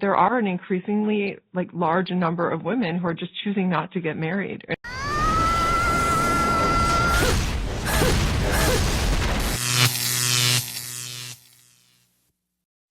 there are an increasingly large number of women who are just choosing not to get married.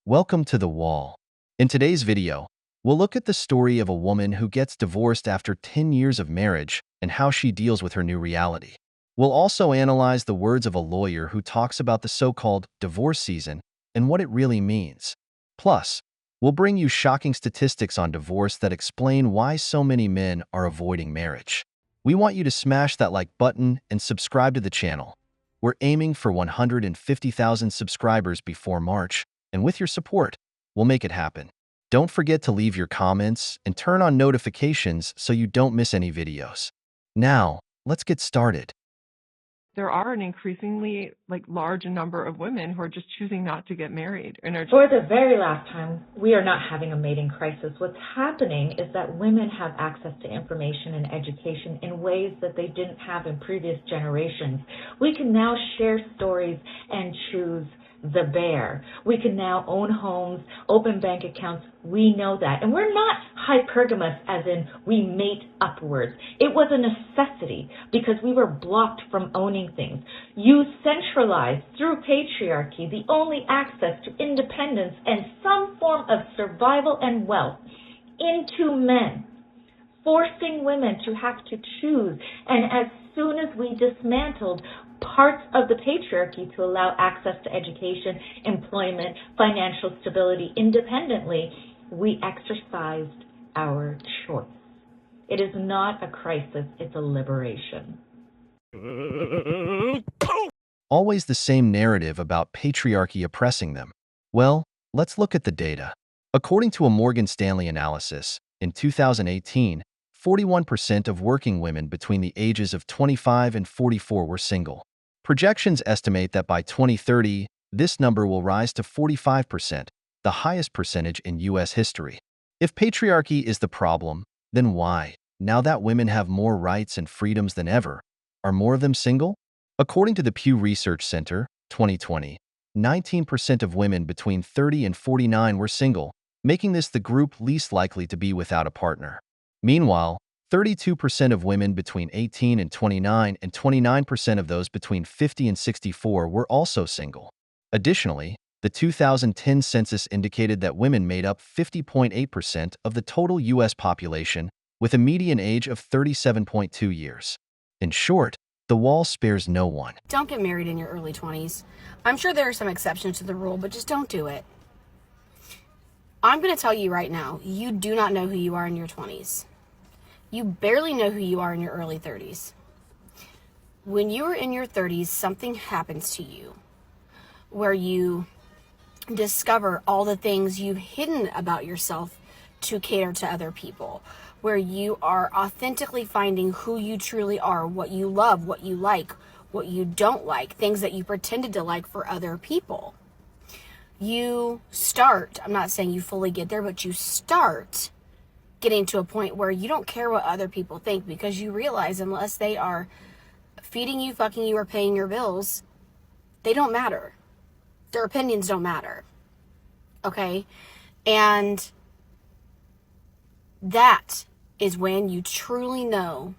Welcome to The Wall. In today's video, we'll look at the story of a woman who gets divorced after 10 years of marriage and how she deals with her new reality. We'll also analyze the words of a lawyer who talks about the so-called divorce season and what it really means. Plus, we'll bring you shocking statistics on divorce that explain why so many men are avoiding marriage. We want you to smash that like button and subscribe to the channel. We're aiming for 150,000 subscribers before March, and with your support, we'll make it happen. Don't forget to leave your comments and turn on notifications so you don't miss any videos. Now, let's get started. There are an increasingly large number of women who are just choosing not to get married and are For the very last time, we are not having a mating crisis. What's happening is that women have access to information and education in ways that they didn't have in previous generations. We can now share stories and choose the bear. We can now own homes, open bank accounts. We know that. And we're not hypergamous as in we mate upwards. It was a necessity because we were blocked from owning things. You centralized through patriarchy the only access to independence and some form of survival and wealth into men, forcing women to have to choose. And as soon as we dismantled parts of the patriarchy to allow access to education, employment, financial stability independently, we exercised our choice. It is not a crisis, it's a liberation. Always the same narrative about patriarchy oppressing them. Well, let's look at the data. According to a Morgan Stanley analysis, in 2018, 41% of working women between the ages of 25 and 44 were single. Projections estimate that by 2030, this number will rise to 45%, the highest percentage in U.S. history. If patriarchy is the problem, then why, now that women have more rights and freedoms than ever, are more of them single? According to the Pew Research Center, 2020, 19% of women between 30 and 49 were single, making this the group least likely to be without a partner. Meanwhile, 32% of women between 18 and 29 and 29% of those between 50 and 64 were also single. Additionally, the 2010 census indicated that women made up 50.8% of the total U.S. population, with a median age of 37.2 years. In short, The Wall spares no one. Don't get married in your early 20s. I'm sure there are some exceptions to the rule, but just don't do it. I'm going to tell you right now, you do not know who you are in your 20s. You barely know who you are in your early 30s. When you are in your 30s, something happens to you where you discover all the things you've hidden about yourself to cater to other people, where you are authentically finding who you truly are, what you love, what you like, what you don't like, things that you pretended to like for other people. You start, I'm not saying you fully get there, but you start getting to a point where you don't care what other people think, because you realize unless they are feeding you, fucking you, or paying your bills, they don't matter. Their opinions don't matter. Okay? And that is when you truly know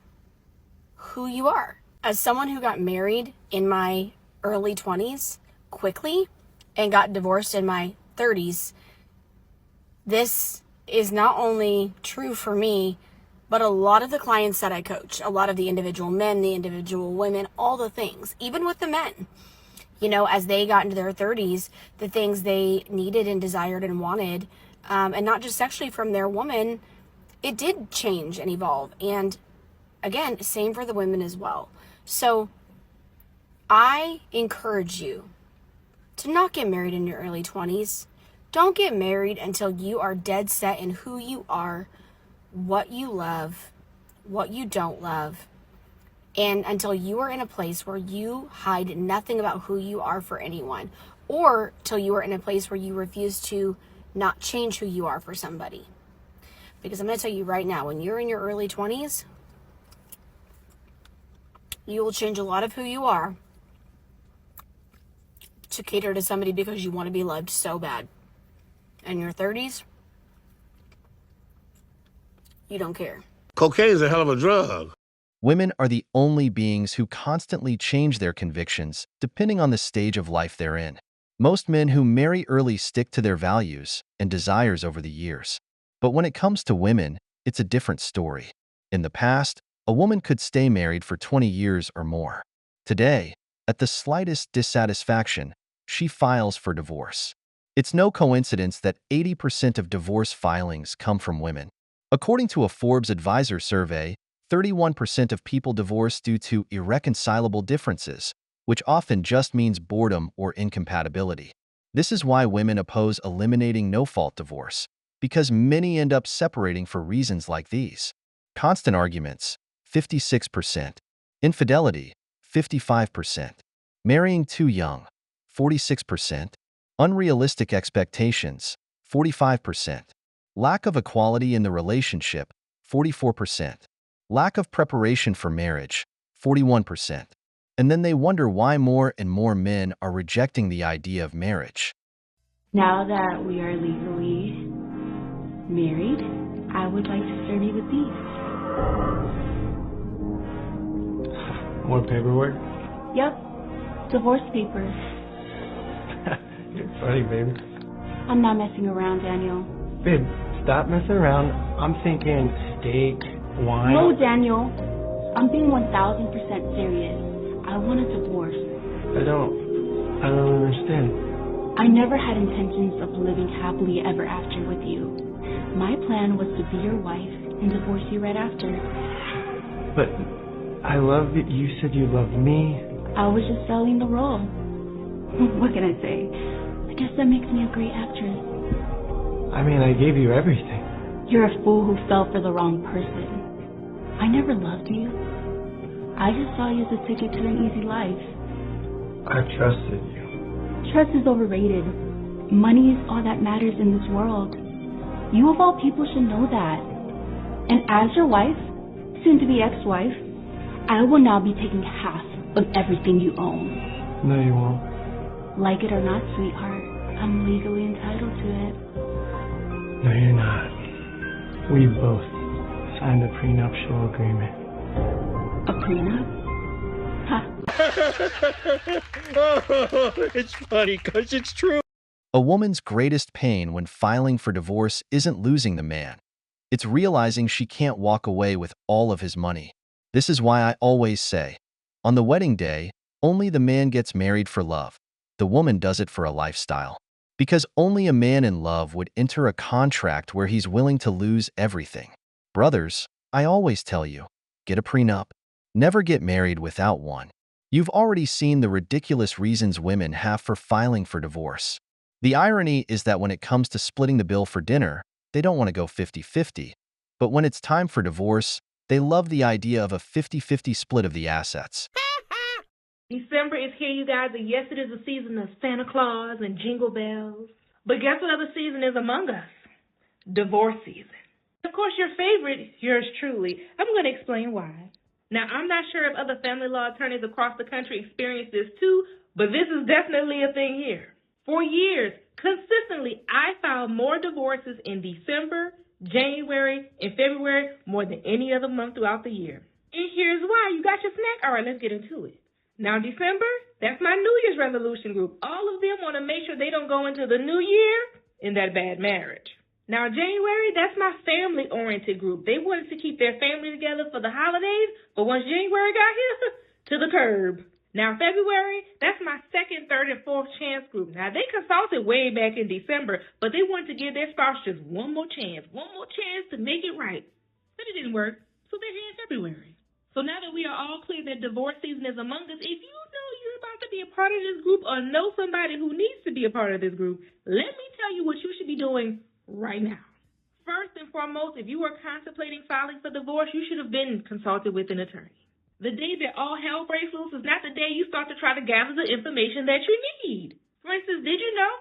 who you are. As someone who got married in my early 20s quickly and got divorced in my 30s, this is not only true for me, but a lot of the clients that I coach, a lot of the individual men, the individual women, all the things, even with the men, you know, as they got into their 30s, the things they needed and desired and wanted, and not just sexually from their woman, it did change and evolve. And again, same for the women as well. So I encourage you to not get married in your early 20s. Don't get married until you are dead set in who you are, what you love, what you don't love, and until you are in a place where you hide nothing about who you are for anyone, or till you are in a place where you refuse to not change who you are for somebody. Because I'm going to tell you right now, when you're in your early 20s, you will change a lot of who you are to cater to somebody because you want to be loved so bad. In your 30s, you don't care. Cocaine's a hell of a drug. Women are the only beings who constantly change their convictions depending on the stage of life they're in. Most men who marry early stick to their values and desires over the years. But when it comes to women, it's a different story. In the past, a woman could stay married for 20 years or more. Today, at the slightest dissatisfaction, she files for divorce. It's no coincidence that 80% of divorce filings come from women. According to a Forbes Advisor survey, 31% of people divorce due to irreconcilable differences, which often just means boredom or incompatibility. This is why women oppose eliminating no-fault divorce, because many end up separating for reasons like these. Constant arguments, 56%. Infidelity, 55%. Marrying too young, 46%. Unrealistic expectations, 45%. Lack of equality in the relationship, 44%. Lack of preparation for marriage, 41%. And then they wonder why more and more men are rejecting the idea of marriage. Now that we are legally married, I would like to serve you with these. More paperwork? Yep, divorce papers. You're funny, babe. I'm not messing around, Daniel. Babe, stop messing around. I'm thinking steak, wine. No, Daniel. I'm being 1,000% serious. I want a divorce. I don't understand. I never had intentions of living happily ever after with you. My plan was to be your wife and divorce you right after. But I love you. You said you love me. I was just selling the role. What can I say? I guess that makes me a great actress. I mean, I gave you everything. You're a fool who fell for the wrong person. I never loved you. I just saw you as a ticket to an easy life. I trusted you. Trust is overrated. Money is all that matters in this world. You of all people should know that. And as your wife, soon to be ex-wife, I will now be taking half of everything you own. No, you won't. Like it or not, sweetheart, I'm legally entitled to it. No, you're not. We both signed a prenuptial agreement. A prenup? Oh, it's funny because it's true. A woman's greatest pain when filing for divorce isn't losing the man. It's realizing she can't walk away with all of his money. This is why I always say, on the wedding day, only the man gets married for love. The woman does it for a lifestyle. Because only a man in love would enter a contract where he's willing to lose everything. Brothers, I always tell you, get a prenup. Never get married without one. You've already seen the ridiculous reasons women have for filing for divorce. The irony is that when it comes to splitting the bill for dinner, they don't want to go 50-50. But when it's time for divorce, they love the idea of a 50-50 split of the assets. December is here, you guys, and yes, it is a season of Santa Claus and Jingle Bells. But guess what other season is among us? Divorce season. Of course, your favorite, yours truly. I'm going to explain why. Now, I'm not sure if other family law attorneys across the country experience this too, but this is definitely a thing here. For years, consistently, I filed more divorces in December, January, and February more than any other month throughout the year. And here's why. You got your snack? All right, let's get into it. Now, December, that's my New Year's resolution group. All of them want to make sure they don't go into the new year in that bad marriage. Now, January, that's my family-oriented group. They wanted to keep their family together for the holidays, but once January got here, to the curb. Now, February, that's my second, third, and fourth chance group. Now, they consulted way back in December, but they wanted to give their spouse just one more chance to make it right. But it didn't work, so they're here in February. So now that we are all clear that divorce season is among us, if you know you're about to be a part of this group or know somebody who needs to be a part of this group, let me tell you what you should be doing right now. First and foremost, if you are contemplating filing for divorce, you should have been consulted with an attorney. The day that all hell breaks loose is not the day you start to try to gather the information that you need. For instance, did you know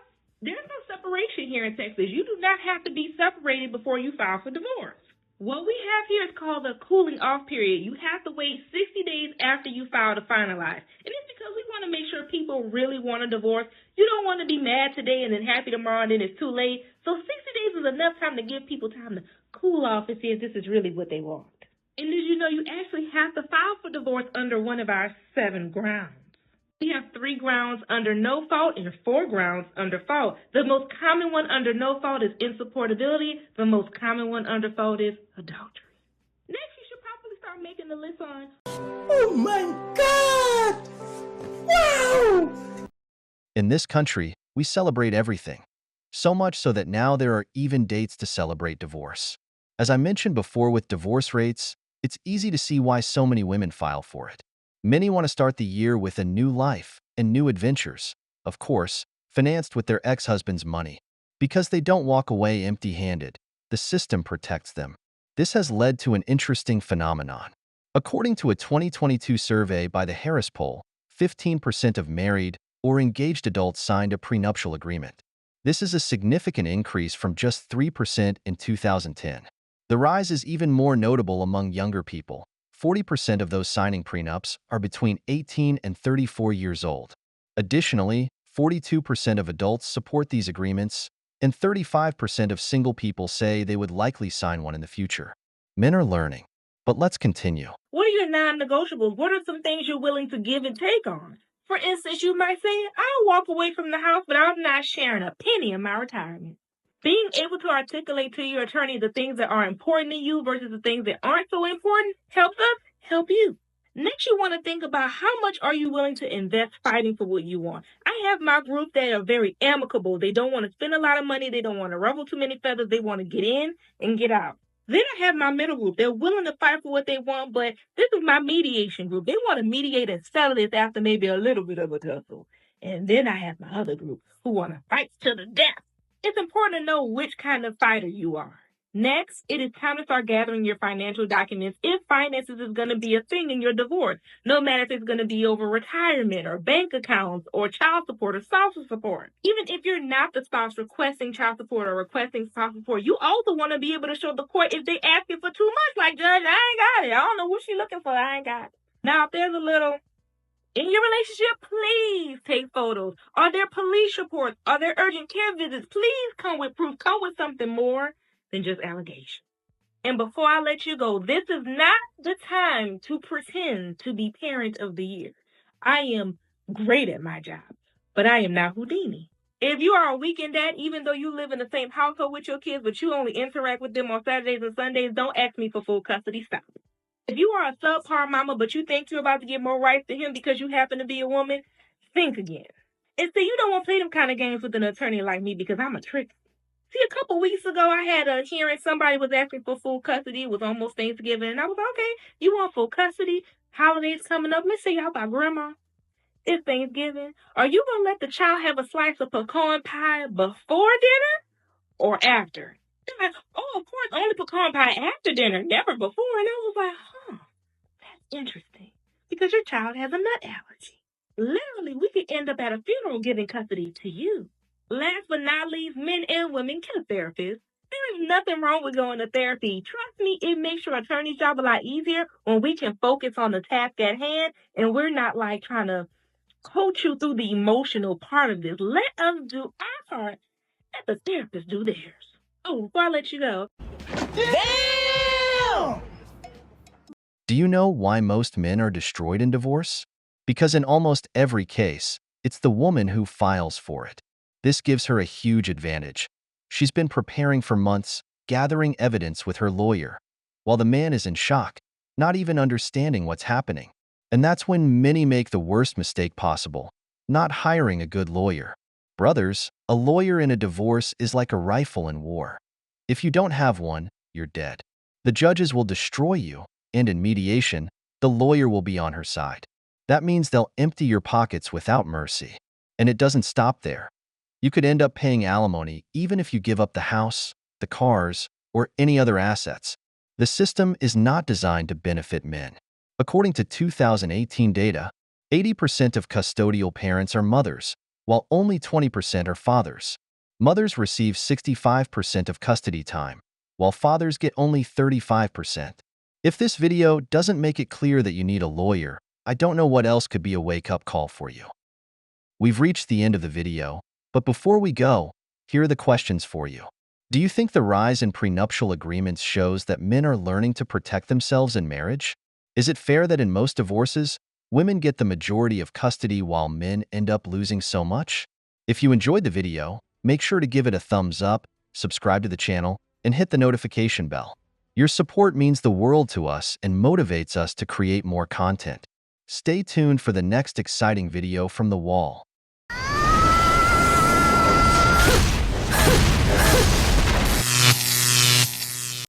there's no separation here in Texas? You do not have to be separated before you file for divorce. What we have here is called a cooling off period. You have to wait 60 days after you file to finalize. And it's because because we want to make sure people really want a divorce. You don't want to be mad today and then happy tomorrow and then it's too late. So 60 days is enough time to give people time to cool off and see if this is really what they want. And did you know you actually have to file for divorce under one of our 7 grounds? We have 3 grounds under no fault and 4 grounds under fault. The most common one under no fault is insupportability. The most common one under fault is adultery. Next, you should probably start making the list on, Oh my God! Wow! In this country, we celebrate everything. So much so that now there are even dates to celebrate divorce. As I mentioned before with divorce rates, it's easy to see why so many women file for it. Many want to start the year with a new life and new adventures, of course, financed with their ex-husband's money. Because they don't walk away empty-handed, the system protects them. This has led to an interesting phenomenon. According to a 2022 survey by the Harris Poll, 15% of married or engaged adults signed a prenuptial agreement. This is a significant increase from just 3% in 2010. The rise is even more notable among younger people. 40% of those signing prenups are between 18 and 34 years old. Additionally, 42% of adults support these agreements, and 35% of single people say they would likely sign one in the future. Men are learning. But let's continue. what are your non-negotiables? What are some things you're willing to give and take on? For instance, you might say, I'll walk away from the house, but I'm not sharing a penny of my retirement. Being able to articulate to your attorney the things that are important to you versus the things that aren't so important helps us help you. Next, you want to think about how much are you willing to invest fighting for what you want. I have my group that are very amicable. They don't want to spend a lot of money. They don't want to ruffle too many feathers. They want to get in and get out. Then I have my middle group. They're willing to fight for what they want, but this is my mediation group. They want to mediate and settle this after maybe a little bit of a tussle. And then I have my other group who want to fight to the death. It's important to know which kind of fighter you are. Next, it is time to start gathering your financial documents if finances is going to be a thing in your divorce, no matter if it's going to be over retirement or bank accounts or child support or spousal support. Even if you're not the spouse requesting child support or requesting spousal support, you also want to be able to show the court if they ask you for too much, like, Judge, I ain't got it. I don't know what she's looking for. I ain't got it. Now, if there's a little in your relationship, please take photos. Are there police reports? Are there urgent care visits? Please come with proof. Come with something more than just allegations. And before I let you go, this is not the time to pretend to be parent of the year. I am great at my job, but I am not Houdini. If you are a weekend dad, even though you live in the same household with your kids, but you only interact with them on Saturdays and Sundays, don't ask me for full custody. Stop. If you are a subpar mama, but you think you're about to get more rights to him because you happen to be a woman, think again. And see, you don't want to play them kind of games with an attorney like me because I'm a trick. See, a couple weeks ago, I had a hearing. Somebody was asking for full custody. It was almost Thanksgiving. And I was like, okay, you want full custody? Holidays coming up. Let's see how about grandma. It's Thanksgiving. Are you going to let the child have a slice of pecan pie before dinner or after? They're like, oh, of course, only pecan pie after dinner, never before. And I was like, that's interesting. Because your child has a nut allergy. Literally, we could end up at a funeral giving custody to you. Last but not least, men and women get a therapist. There is nothing wrong with going to therapy. Trust me, it makes your attorney's job a lot easier when we can focus on the task at hand and we're not like trying to coach you through the emotional part of this. Let us do our part. Let the therapist do theirs. Oh, before I let you go. Damn! Do you know why most men are destroyed in divorce? Because in almost every case, it's the woman who files for it. This gives her a huge advantage. She's been preparing for months, gathering evidence with her lawyer, while the man is in shock, not even understanding what's happening. And that's when many make the worst mistake possible, not hiring a good lawyer. Brothers, a lawyer in a divorce is like a rifle in war. If you don't have one, you're dead. The judges will destroy you, and in mediation, the lawyer will be on her side. That means they'll empty your pockets without mercy. And it doesn't stop there. You could end up paying alimony even if you give up the house, the cars, or any other assets. The system is not designed to benefit men. According to 2018 data, 80% of custodial parents are mothers, while only 20% are fathers. Mothers receive 65% of custody time, while fathers get only 35%. If this video doesn't make it clear that you need a lawyer, I don't know what else could be a wake-up call for you. We've reached the end of the video, but before we go, here are the questions for you. Do you think the rise in prenuptial agreements shows that men are learning to protect themselves in marriage? Is it fair that in most divorces, women get the majority of custody while men end up losing so much? If you enjoyed the video, make sure to give it a thumbs up, subscribe to the channel, and hit the notification bell. Your support means the world to us and motivates us to create more content. Stay tuned for the next exciting video from The Wall.